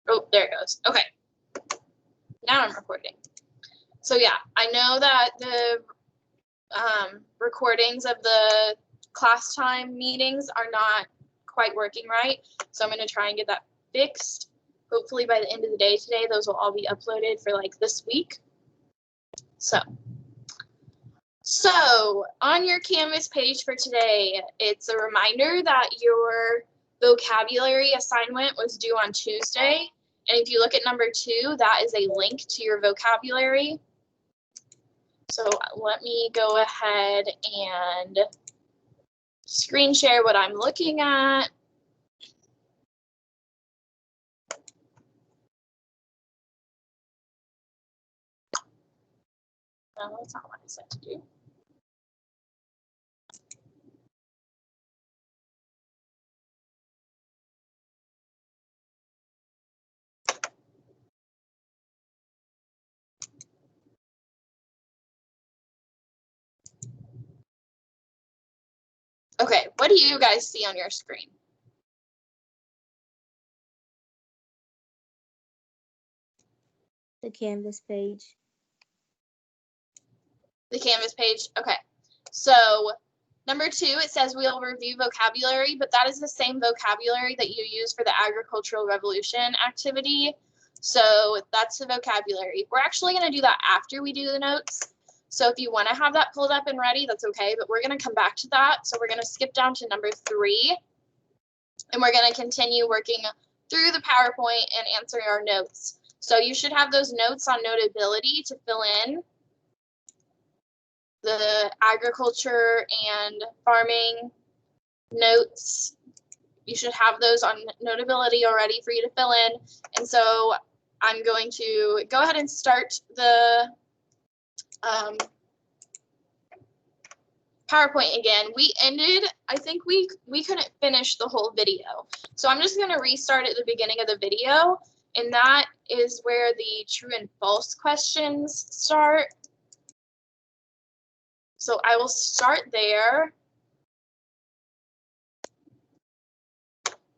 Oh, there it goes. Okay. Now I'm recording. So yeah, I know that the recordings of the class time meetings are not quite working right. So I'm going to try and get that fixed. Hopefully by the end of the day today, those will all be uploaded for like this week. So on your Canvas page for today, it's a reminder that your vocabulary assignment was due on Tuesday. And if you look at number 2, that is a link to your vocabulary. So let me go ahead and screen share what I'm looking at. No, that's not what I said to do. Okay, what do you guys see on your screen? The Canvas page. The Canvas page? Okay. So number 2, it says we'll review vocabulary, but that is the same vocabulary that you use for the Agricultural Revolution activity. So that's the vocabulary. We're actually going to do that after we do the notes. So if you want to have that pulled up and ready, that's okay, but we're going to come back to that. So we're going to skip down to number 3, and we're going to continue working through the PowerPoint and answering our notes. So you should have those notes on Notability to fill in the agriculture and farming notes. You should have those on Notability already for you to fill in. And so I'm going to go ahead and start the PowerPoint again. We ended, I think we couldn't finish the whole video. So I'm just going to restart at the beginning of the video. And that is where the true and false questions start. So I will start there.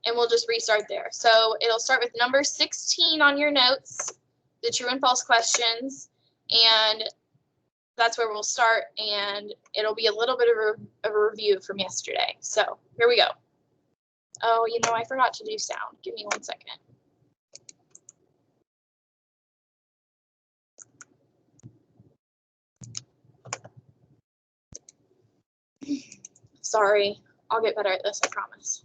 And we'll just restart there. So it'll start with number 16 on your notes, the true and false questions. And that's where we'll start. And it'll be a little bit of a review from yesterday. So here we go. Oh, you know, I forgot to do sound. Give me 1 second. Sorry, I'll get better at this, I promise.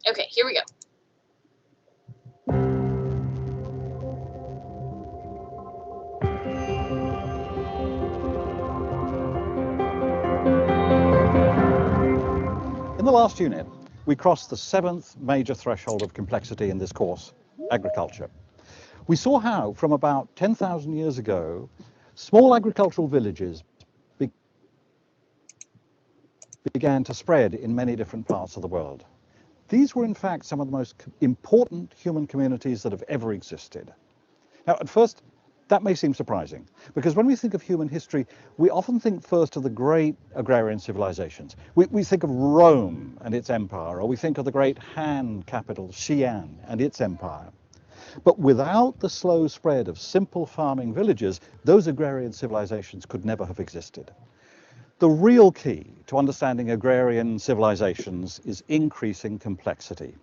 Okay, here we go. In the last unit, we crossed the 7th major threshold of complexity in this course, agriculture. We saw how, from about 10,000 years ago, small agricultural villages began to spread in many different parts of the world. These were, in fact, some of the most important human communities that have ever existed. Now, at first, that may seem surprising, because when we think of human history, we often think first of the great agrarian civilizations. We think of Rome and its empire, or we think of the great Han capital, Xi'an, and its empire. But without the slow spread of simple farming villages, those agrarian civilizations could never have existed. The real key to understanding agrarian civilizations is increasing complexity.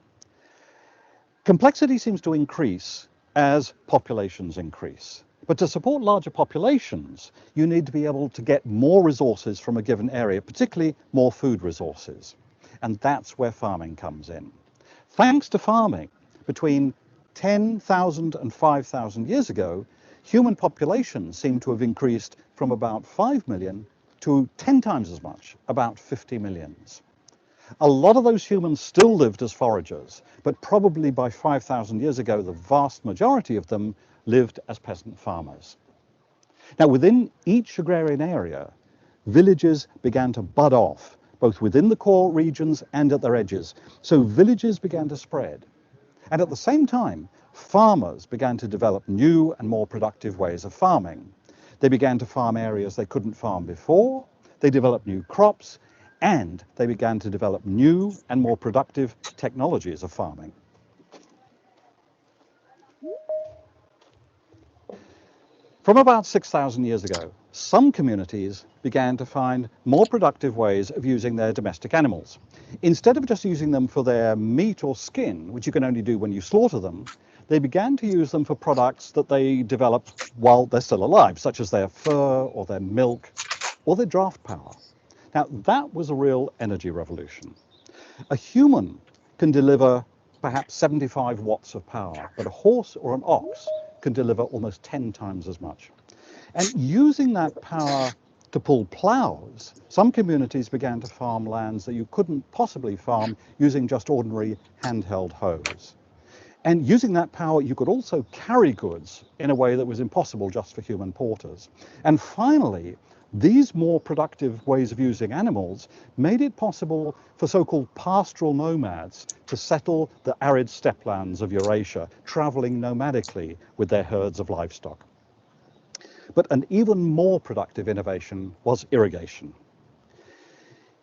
Complexity seems to increase as populations increase. But to support larger populations, you need to be able to get more resources from a given area, particularly more food resources. And that's where farming comes in. Thanks to farming, between 10,000 and 5,000 years ago, human populations seem to have increased from about 5 million to 10 times as much, about 50 million. A lot of those humans still lived as foragers, but probably by 5,000 years ago, the vast majority of them lived as peasant farmers. Now, within each agrarian area, villages began to bud off, both within the core regions and at their edges. So villages began to spread. And at the same time, farmers began to develop new and more productive ways of farming. They began to farm areas they couldn't farm before, they developed new crops, and they began to develop new and more productive technologies of farming. From about 6,000 years ago, some communities began to find more productive ways of using their domestic animals. Instead of just using them for their meat or skin, which you can only do when you slaughter them, they began to use them for products that they developed while they're still alive, such as their fur or their milk or their draft power. Now, that was a real energy revolution. A human can deliver perhaps 75 watts of power, but a horse or an ox can deliver almost 10 times as much. And using that power to pull plows, some communities began to farm lands that you couldn't possibly farm using just ordinary handheld hoes. And using that power, you could also carry goods in a way that was impossible just for human porters. And finally, these more productive ways of using animals made it possible for so-called pastoral nomads to settle the arid steppelands of Eurasia, traveling nomadically with their herds of livestock. But an even more productive innovation was irrigation.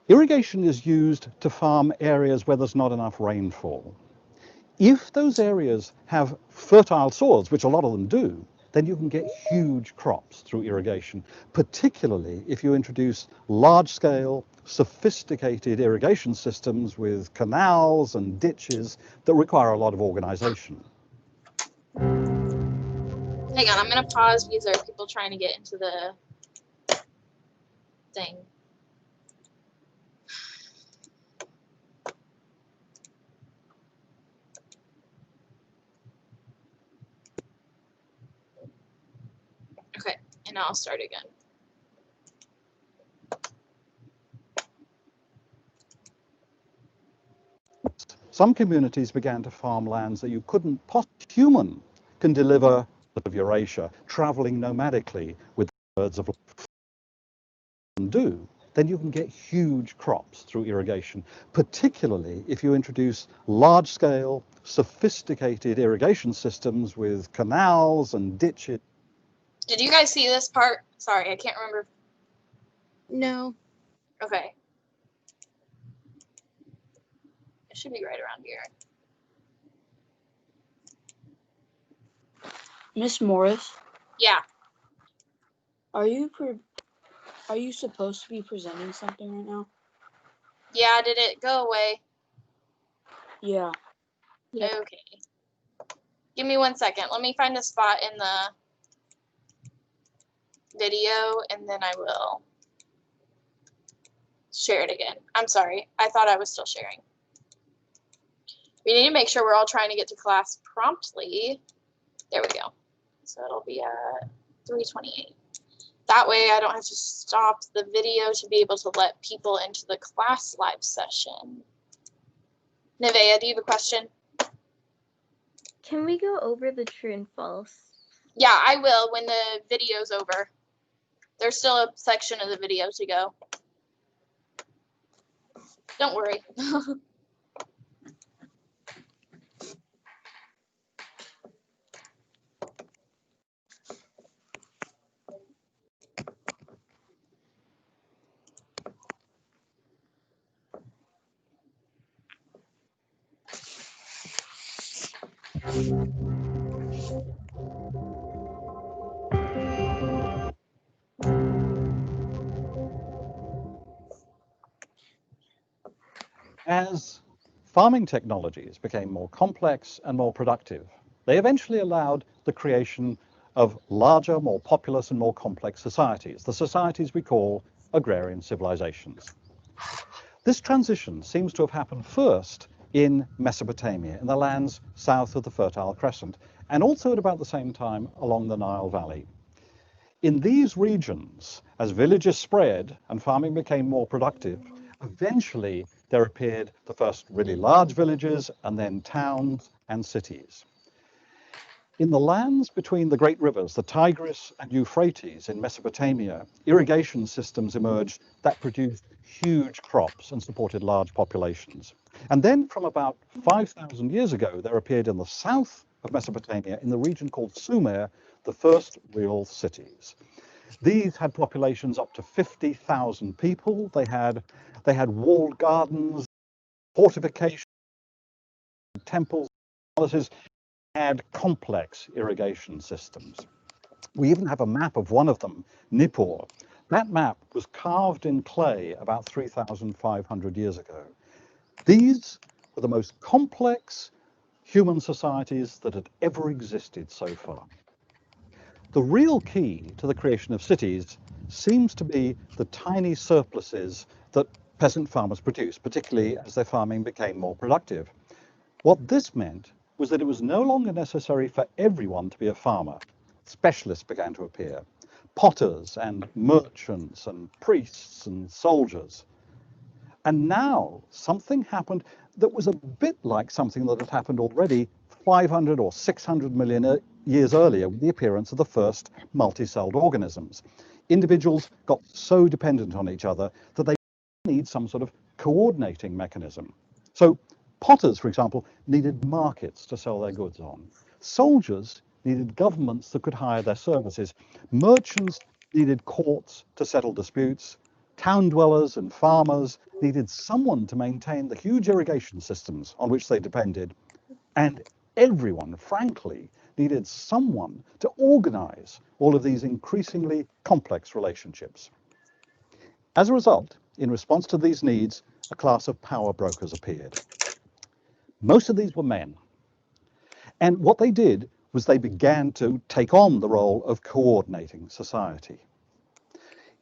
Irrigation is used to farm areas where there's not enough rainfall. If those areas have fertile soils, which a lot of them do, then you can get huge crops through irrigation, particularly if you introduce large-scale, sophisticated irrigation systems with canals and ditches that require a lot of organization. Hang on, I'm going to pause because there are people trying to get into the thing. Okay, and I'll start again. Some communities began to farm lands that you couldn't possibly. Human can deliver of Eurasia, traveling nomadically with herds of do, then you can get huge crops through irrigation, particularly if you introduce large-scale, sophisticated irrigation systems with canals and ditches. Did you guys see this part? Sorry, I can't remember. No. Okay. It should be right around here. Miss Morris, Yeah. are you supposed to be presenting something right now? Yeah, did it go away? Yeah. Yep. Okay. Give me 1 second. Let me find a spot in the video and then I will share it again. I'm sorry. I thought I was still sharing. We need to make sure we're all trying to get to class promptly. There we go. So it'll be at 3:28. That way I don't have to stop the video to be able to let people into the class live session. Nevaeh, do you have a question? Can we go over the true and false? Yeah, I will when the video's over. There's still a section of the video to go. Don't worry. As farming technologies became more complex and more productive, they eventually allowed the creation of larger, more populous and more complex societies, the societies we call agrarian civilizations. This transition seems to have happened first in Mesopotamia, in the lands south of the Fertile Crescent, and also at about the same time along the Nile Valley. In these regions, as villages spread and farming became more productive, eventually there appeared the first really large villages and then towns and cities. In the lands between the great rivers, the Tigris and Euphrates in Mesopotamia, irrigation systems emerged that produced huge crops and supported large populations. And then from about 5,000 years ago, there appeared in the south of Mesopotamia in the region called Sumer, the first real cities. These had populations up to 50,000 people. They had walled gardens, fortifications, temples, palaces, had complex irrigation systems. We even have a map of one of them, Nippur. That map was carved in clay about 3,500 years ago. These were the most complex human societies that had ever existed so far. The real key to the creation of cities seems to be the tiny surpluses that peasant farmers produced, particularly as their farming became more productive. What this meant was that it was no longer necessary for everyone to be a farmer. Specialists began to appear, potters and merchants and priests and soldiers. And now something happened that was a bit like something that had happened already 500 or 600 million years earlier with the appearance of the first multi-celled organisms. Individuals got so dependent on each other that they need some sort of coordinating mechanism. So potters, for example, needed markets to sell their goods on. Soldiers needed governments that could hire their services. Merchants needed courts to settle disputes. Town dwellers and farmers needed someone to maintain the huge irrigation systems on which they depended. And everyone, frankly, needed someone to organize all of these increasingly complex relationships. As a result, in response to these needs, a class of power brokers appeared. Most of these were men. And what they did was they began to take on the role of coordinating society.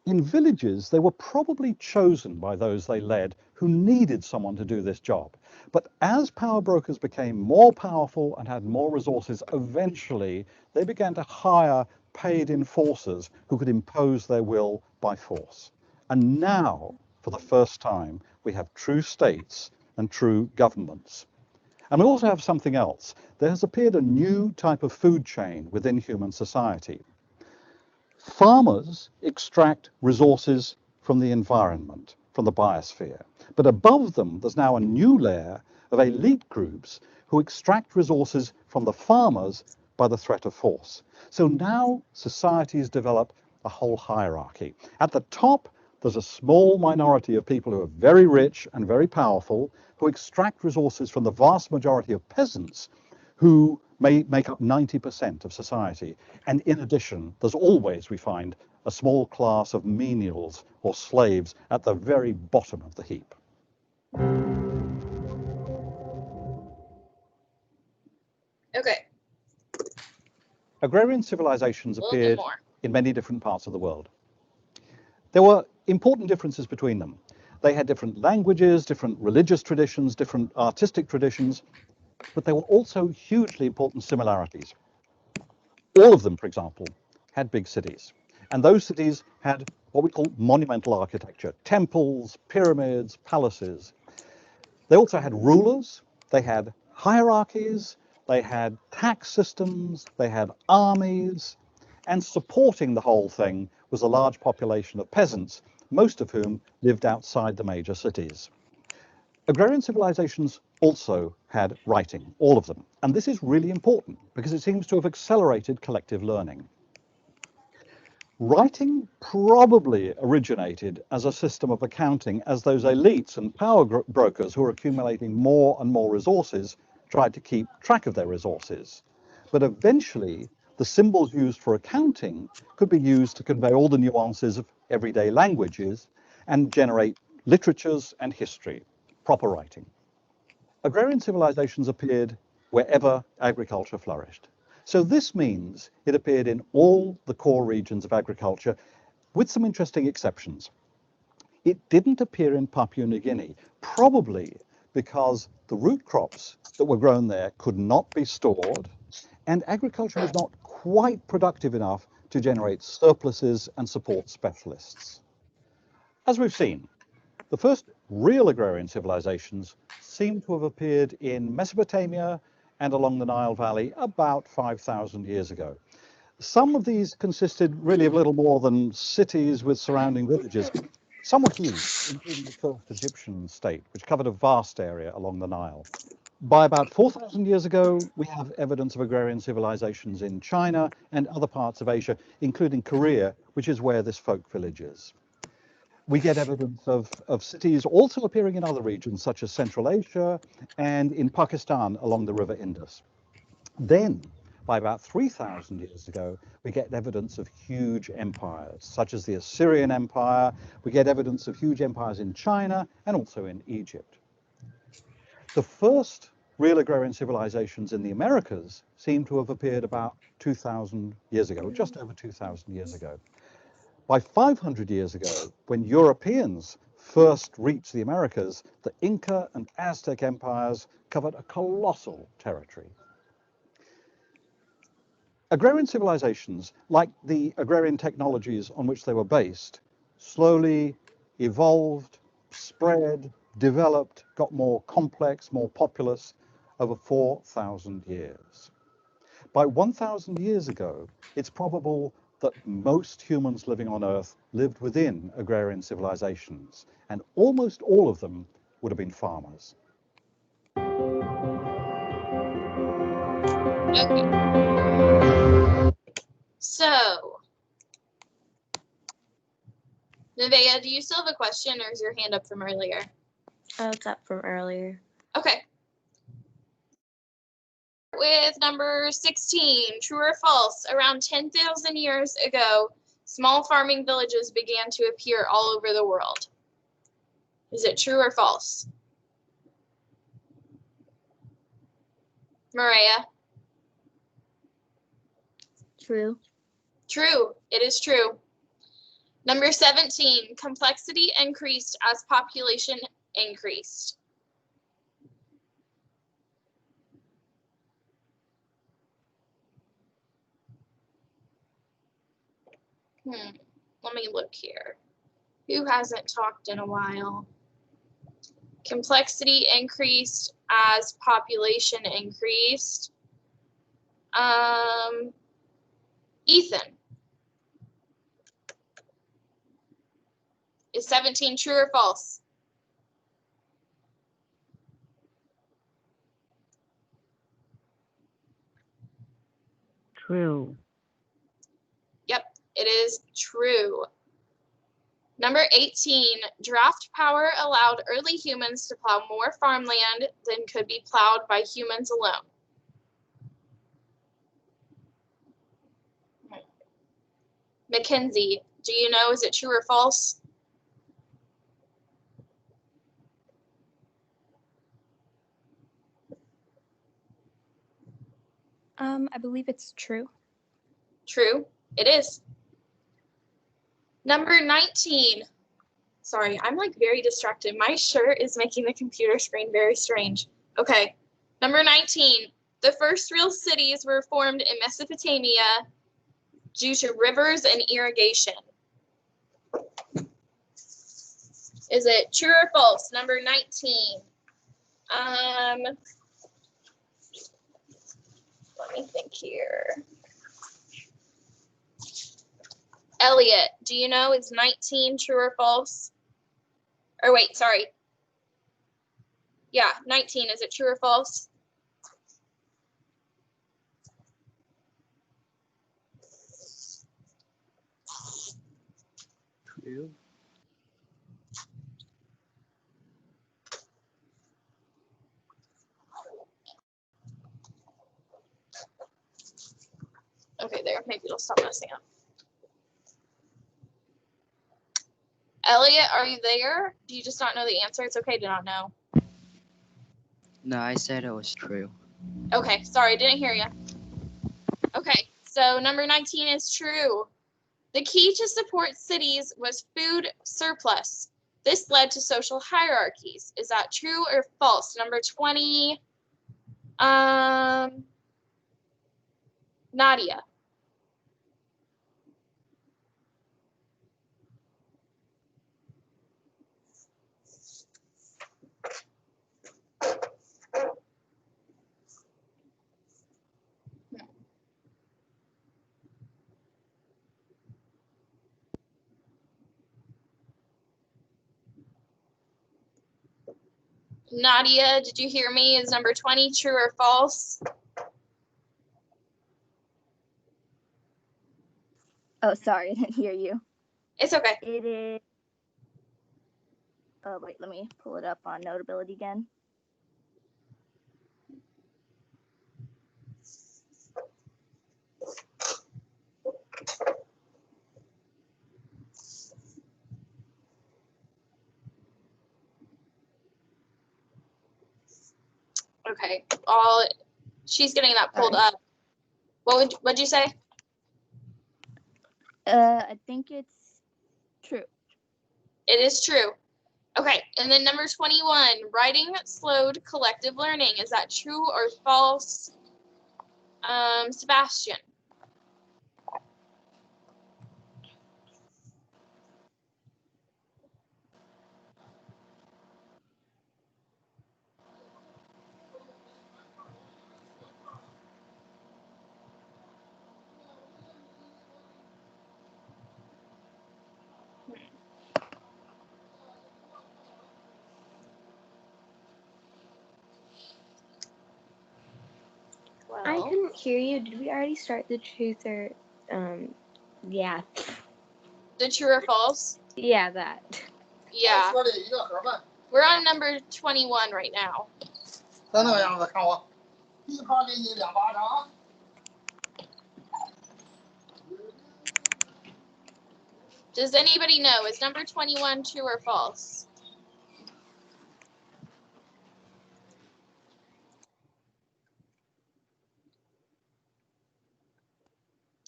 In villages, they were probably chosen by those they led who needed someone to do this job. But as power brokers became more powerful and had more resources, eventually they began to hire paid enforcers who could impose their will by force. And now, for the first time, we have true states and true governments. And we also have something else. There has appeared a new type of food chain within human society. Farmers extract resources from the environment, from the biosphere. But above them, there's now a new layer of elite groups who extract resources from the farmers by the threat of force. So now societies develop a whole hierarchy. At the top, there's a small minority of people who are very rich and very powerful, who extract resources from the vast majority of peasants who may make up 90% of society. And in addition, there's always, we find, a small class of menials or slaves at the very bottom of the heap. Okay, Agrarian civilizations a little bit appeared more. in many different parts of the world. There were important differences between them. They had different languages, different religious traditions, different artistic traditions, but there were also hugely important similarities. All of them, for example, had big cities. And those cities had what we call monumental architecture, temples, pyramids, palaces. They also had rulers, they had hierarchies, they had tax systems, they had armies, and supporting the whole thing was a large population of peasants, most of whom lived outside the major cities. Agrarian civilizations also had writing, all of them. And this is really important because it seems to have accelerated collective learning. Writing probably originated as a system of accounting as those elites and power brokers who were accumulating more and more resources tried to keep track of their resources. But eventually, the symbols used for accounting could be used to convey all the nuances of everyday languages and generate literatures and history, proper writing. Agrarian civilizations appeared wherever agriculture flourished. So this means it appeared in all the core regions of agriculture, with some interesting exceptions. It didn't appear in Papua New Guinea, probably because the root crops that were grown there could not be stored, and agriculture was not quite productive enough to generate surpluses and support specialists. As we've seen, the first real agrarian civilizations seem to have appeared in Mesopotamia and along the Nile Valley about 5,000 years ago. Some of these consisted really of little more than cities with surrounding villages. Some were huge, including the first Egyptian state, which covered a vast area along the Nile. By about 4,000 years ago, we have evidence of agrarian civilizations in China and other parts of Asia, including Korea, which is where this folk village is. We get evidence of cities also appearing in other regions, such as Central Asia and in Pakistan along the river Indus. Then, by about 3,000 years ago, we get evidence of huge empires, such as the Assyrian Empire. We get evidence of huge empires in China and also in Egypt. The first real agrarian civilizations in the Americas seem to have appeared about 2,000 years ago, just over 2,000 years ago. By 500 years ago, when Europeans first reached the Americas, the Inca and Aztec empires covered a colossal territory. Agrarian civilizations, like the agrarian technologies on which they were based, slowly evolved, spread, developed, got more complex, more populous over 4,000 years. By 1,000 years ago, it's probable that most humans living on Earth lived within agrarian civilizations, and almost all of them would have been farmers. Okay. So, Nevaeh, do you still have a question, or is your hand up from earlier? Oh, it's up from earlier. Okay. With number 16, true or false? Around 10,000 years ago, small farming villages began to appear all over the world. Is it true or false? Maria? True. True. It is true. Number 17, complexity increased as population increased. Let me look here. Who hasn't talked in a while? Complexity increased as population increased. Ethan. Is 17 true or false? True. Yep, it is true. Number 18, draft power allowed early humans to plow more farmland than could be plowed by humans alone. Mackenzie, do you know, is it true or false? I believe it's true. True, it is. Number 19. Sorry, I'm like very distracted. My shirt is making the computer screen very strange. Okay, number 19. The first real cities were formed in Mesopotamia due to rivers and irrigation. Is it true or false? Number 19. Let me think here. Elliot, do you know, is 19 true or false? Or wait, sorry. Yeah, 19, is it true or false? True. Okay, there, maybe it'll stop messing up. Elliot, are you there? Do you just not know the answer? It's okay to not know. No, I said it was true. Okay, sorry, didn't hear you. Okay, so number 19 is true. The key to support cities was food surplus. This led to social hierarchies. Is that true or false? Number 20, Nadia. Nadia, did you hear me? Is number 20 true or false? Oh, sorry, I didn't hear you. It's okay. It is. Oh, wait, let me pull it up on Notability again. Okay. She's getting that pulled Sorry. up. What'd you say? I think it's true. It is true. Okay, and then number 21, writing slowed collective learning. Is that true or false? Sebastian. I Well, couldn't hear you. Did we already start the truth or, yeah. the true or false? Yeah, that. Yeah. We're on number 21 right now. Does anybody know? Is number 21 true or false?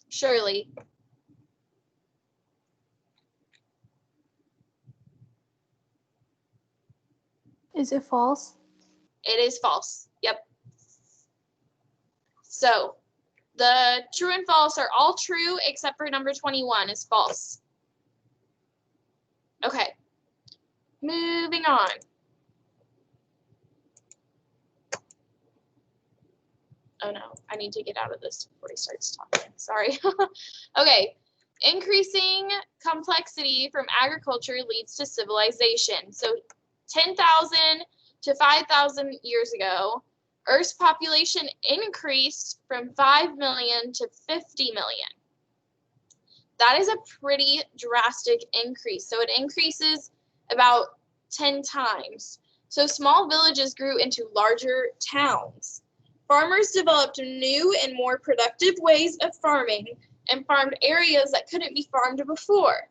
Shirley. Is it false? It is false. Yep. So the true and false are all true except for number 21 is false. Okay. Moving on. Oh no, I need to get out of this before he starts talking. Sorry. Okay. Increasing complexity from agriculture leads to civilization. So 10,000 to 5,000 years ago, Earth's population increased from 5 million to 50 million. That is a pretty drastic increase. So it increases about 10 times. So small villages grew into larger towns. Farmers developed new and more productive ways of farming and farmed areas that couldn't be farmed before.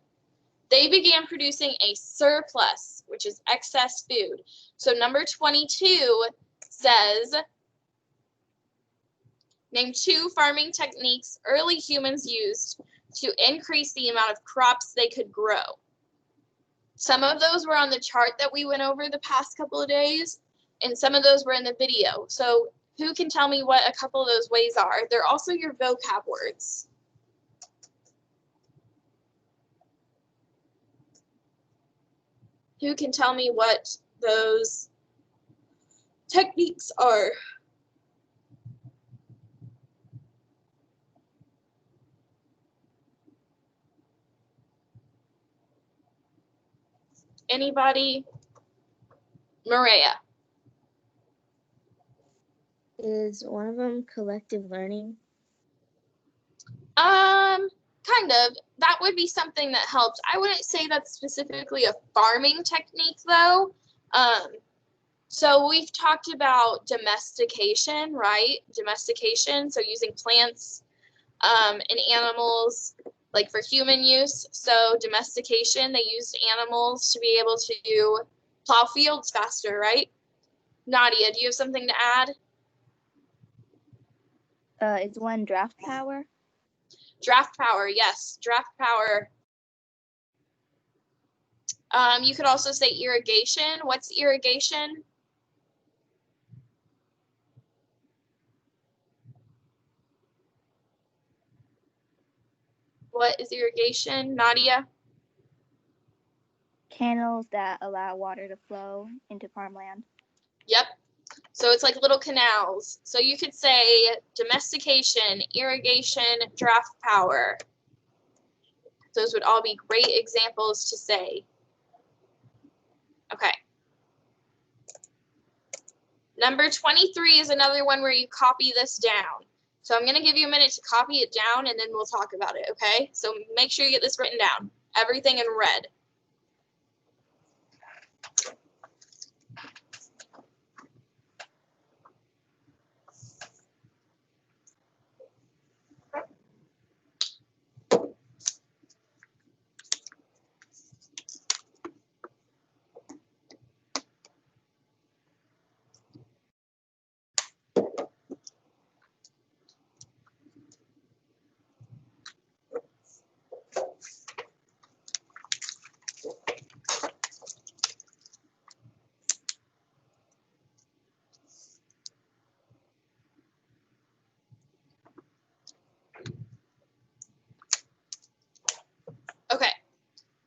They began producing a surplus, which is excess food. So number 22 says, name 2 farming techniques early humans used to increase the amount of crops they could grow. Some of those were on the chart that we went over the past couple of days, and some of those were in the video. So who can tell me what a couple of those ways are? They're also your vocab words. Who can tell me what those techniques are? Anybody? Maria. Is one of them collective learning? Kind of. That would be something that helps. I wouldn't say that's specifically a farming technique though. So we've talked about domestication, right? Domestication, so using plants and animals like for human use. So domestication, they used animals to be able to plow fields faster, right? Nadia, do you have something to add? Is one draft power? Draft power, yes, draft power. You could also say irrigation. What's irrigation? What is irrigation, Nadia? Canals that allow water to flow into farmland. Yep. So it's like little canals. So you could say domestication, irrigation, draft power. Those would all be great examples to say. Okay. Number 23 is another one where you copy this down. So I'm going to give you a minute to copy it down, and then we'll talk about it, okay? So make sure you get this written down. Everything in red. Okay,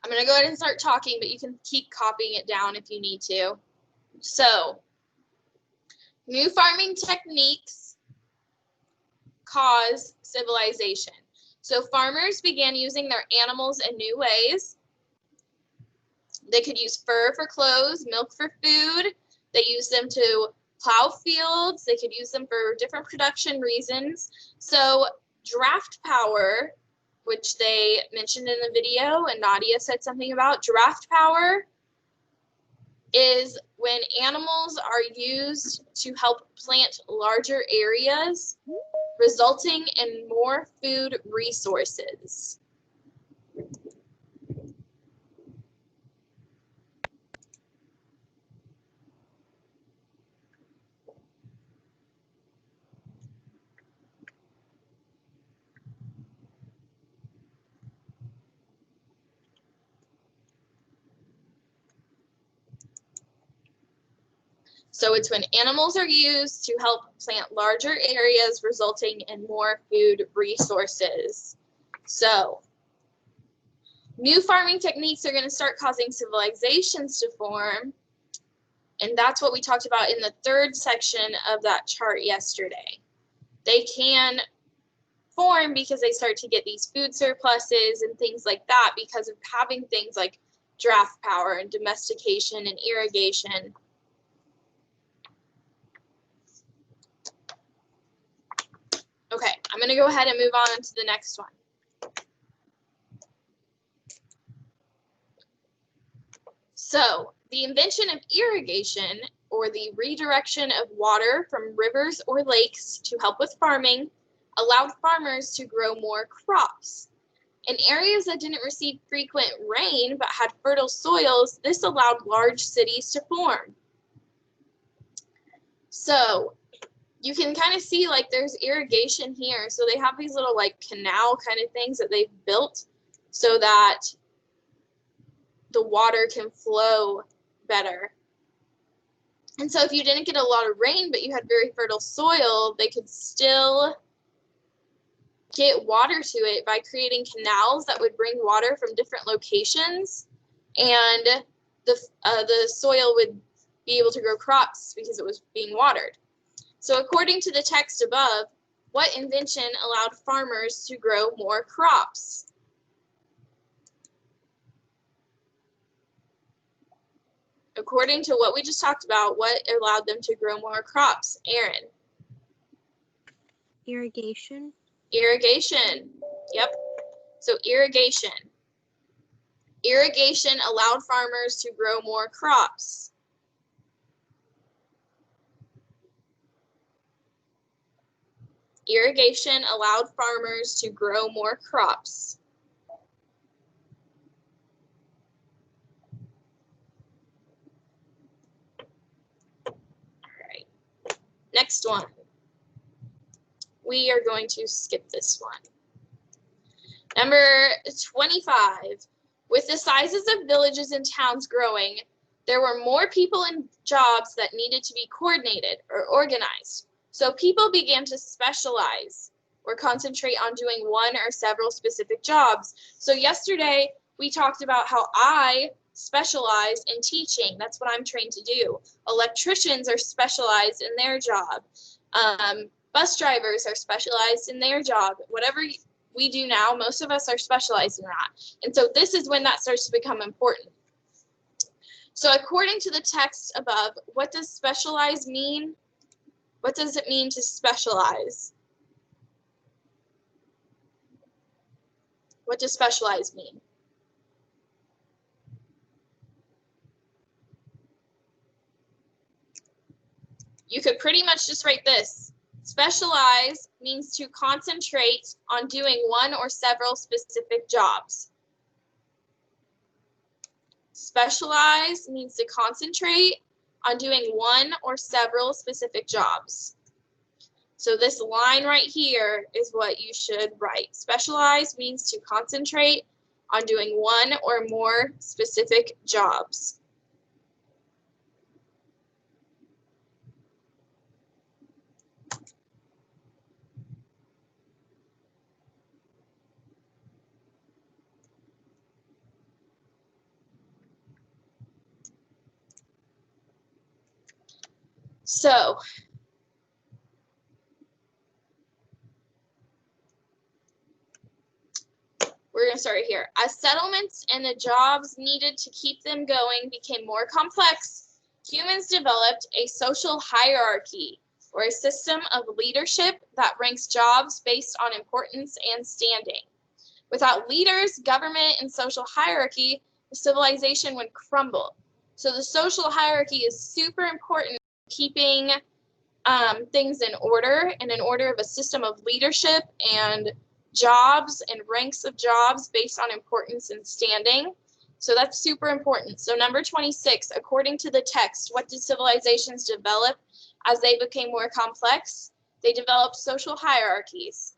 I'm going to go ahead and start talking, but you can keep copying it down if you need to. So, new farming techniques cause civilization. So farmers began using their animals in new ways. They could use fur for clothes, milk for food. They used them to plow fields. They could use them for different production reasons. So draft power, which they mentioned in the video and Nadia said something about, draft power is when animals are used to help plant larger areas, resulting in more food resources. So it's when animals are used to help plant larger areas, resulting in more food resources. So new farming techniques are going to start causing civilizations to form. And that's what we talked about in the third section of that chart yesterday. They can form because they start to get these food surpluses and things like that because of having things like draft power and domestication and irrigation. Okay, I'm going to go ahead and move on to the next one. So, the invention of irrigation, or the redirection of water from rivers or lakes to help with farming, allowed farmers to grow more crops. In areas that didn't receive frequent rain but had fertile soils, this allowed large cities to form. So, you can kind of see like there's irrigation here. So they have these little like canal kind of things that they've built so that the water can flow better. And so if you didn't get a lot of rain, but you had very fertile soil, they could still get water to it by creating canals that would bring water from different locations, and the soil would be able to grow crops because it was being watered. So according to the text above, what invention allowed farmers to grow more crops? According to what we just talked about, what allowed them to grow more crops? Aaron? Irrigation. Irrigation. Yep. So irrigation. Irrigation allowed farmers to grow more crops. Irrigation allowed farmers to grow more crops. All right. Next one. We are going to skip this one. Number 25. With the sizes of villages and towns growing, there were more people and jobs that needed to be coordinated or organized. So people began to specialize or concentrate on doing one or several specific jobs. So yesterday we talked about how I specialize in teaching. That's what I'm trained to do. Electricians are specialized in their job. Bus drivers are specialized in their job. Whatever we do now, most of us are specialized in that. And so this is when that starts to become important. So according to the text above, what does specialize mean? What does it mean to specialize? What does specialize mean? You could pretty much just write this. Specialize means to concentrate on doing one or several specific jobs. Specialize means to concentrate on doing one or several specific jobs. So this line right here is what you should write. Specialize means to concentrate on doing one or more specific jobs. So we're going to start here. As settlements and the jobs needed to keep them going became more complex, humans developed a social hierarchy, or a system of leadership that ranks jobs based on importance and standing. Without leaders, government, and social hierarchy, the civilization would crumble. So the social hierarchy is super important in keeping things in order, and in order of a system of leadership and jobs and ranks of jobs based on importance and standing. So that's super important. So number 26, according to the text, what did civilizations develop as they became more complex? They developed social hierarchies.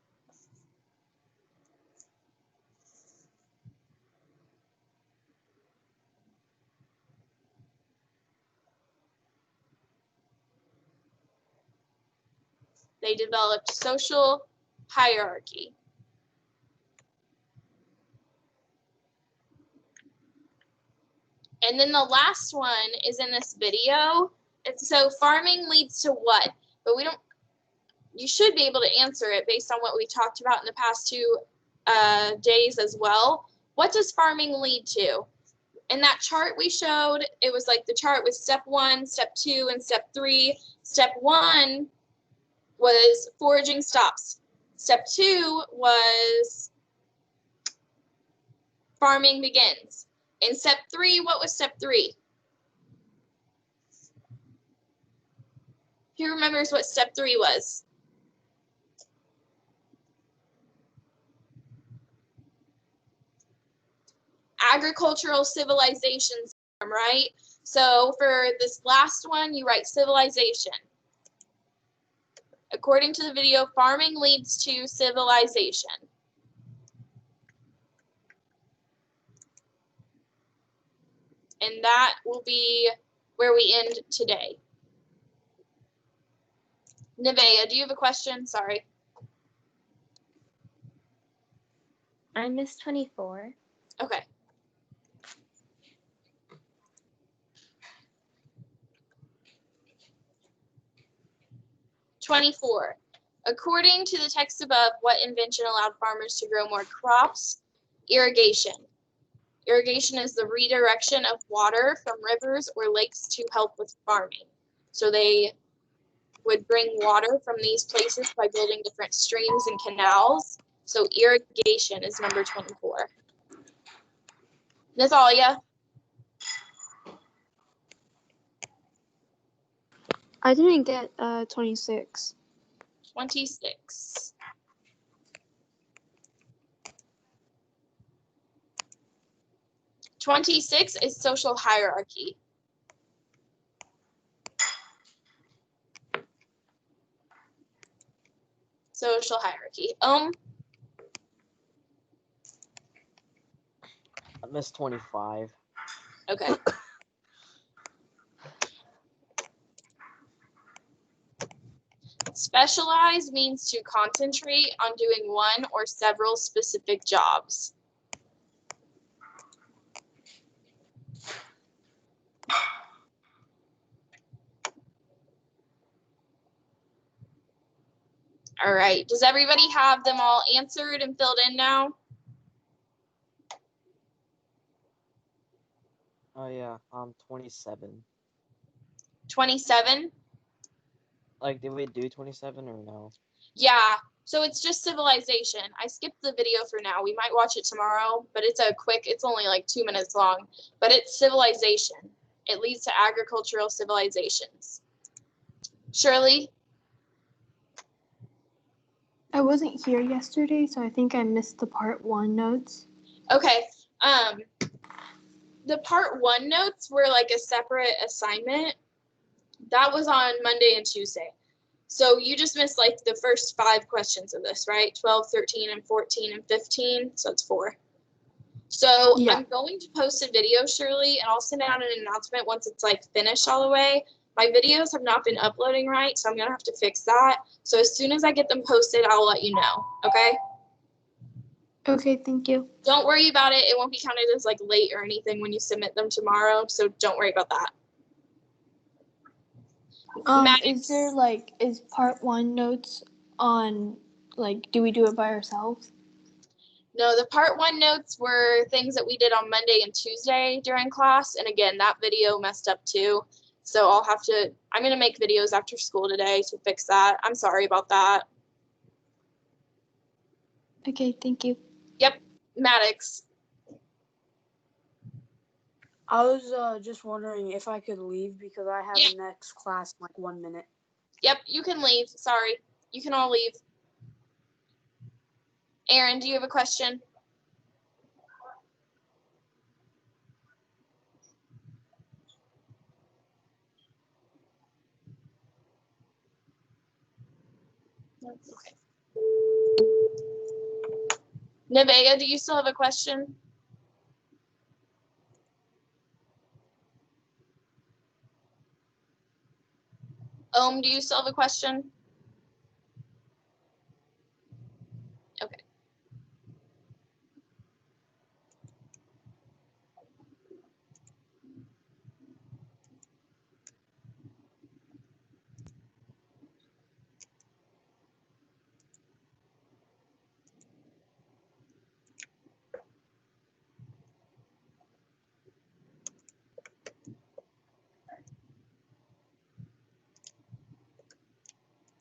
They developed social hierarchy. And then the last one is in this video. And so farming leads to what? But you should be able to answer it based on what we talked about in the past 2 days as well. What does farming lead to? In that chart we showed, it was like the chart was step 1, step 2, and step 3. Step 1 was foraging stops. Step 2 was farming begins. In step 3, what was step 3? Who remembers what step 3 was? Agricultural civilizations, right? So for this last one, you write civilization. According to the video, farming leads to civilization. And that will be where we end today. Nevaeh, do you have a question? Sorry. I missed 24. Okay. (24) According to the text above, what invention allowed farmers to grow more crops? Irrigation. Irrigation is the redirection of water from rivers or lakes to help with farming. So they would bring water from these places by building different streams and canals. So irrigation is number 24. Nathalia? I didn't get 26. 26. (26) is social hierarchy. Social hierarchy. I missed 25. Okay. Specialize means to concentrate on doing one or several specific jobs. All right. Does everybody have them all answered and filled in now? Oh yeah, 27. 27? Like, did we do 27 or no? Yeah. So it's just civilization. I skipped the video for now. We might watch it tomorrow, but it's only like 2 minutes long. But it's civilization. It leads to agricultural civilizations. Shirley? I wasn't here yesterday, so I think I missed the part 1 notes. Okay. The part 1 notes were like a separate assignment. That was on Monday and Tuesday. So you just missed like the first 5 questions of this, right? 12, 13, and 14, and 15. So it's 4. So Yeah. I'm going to post a video, Shirley, and I'll send out an announcement once it's like finished all the way. My videos have not been uploading right, so I'm gonna have to fix that. So as soon as I get them posted, I'll let you know, okay? Okay, thank you. Don't worry about it. It won't be counted as like late or anything when you submit them tomorrow, so don't worry about that. Is there is part 1 notes on do we do it by ourselves? No, the part 1 notes were things that we did on Monday and Tuesday during class. And again, that video messed up too. So I'm going to make videos after school today to fix that. I'm sorry about that. Okay, thank you. Yep, Maddox. I was just wondering if I could leave because I have the next class in like 1 minute. Yep, you can leave. Sorry. You can all leave. Aaron, do you have a question? Okay. Nevaeh, do you still have a question? Do you still have a question?